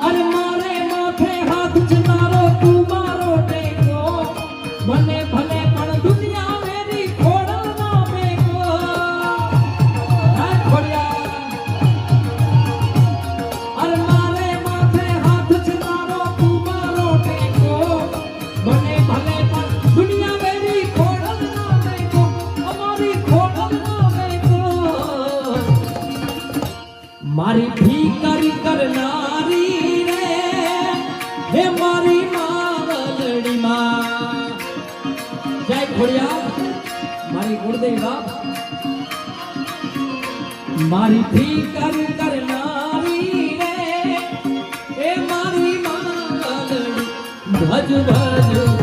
અરે મારે માથે હાથ છે તારો તું મારો ટેકો મને ભલે પણ દુનિયા મેરી ખોડલ ના મેકો હા ખોડિયા અરે મારે માથે હાથ છે તારો તું મારો ટેકો મને ભલે પણ દુનિયા મેરી ખોડલ ના મેકો અમારી ખોડલ ના મેકો મારી ભીકરી કરનારી રે હે મારી માવલડી માં જય ખોડિયા મારી ગુરુદેવ બાપ મારી ભીકરી કરનારી રે હે મારી માવલડી ભજ ભજ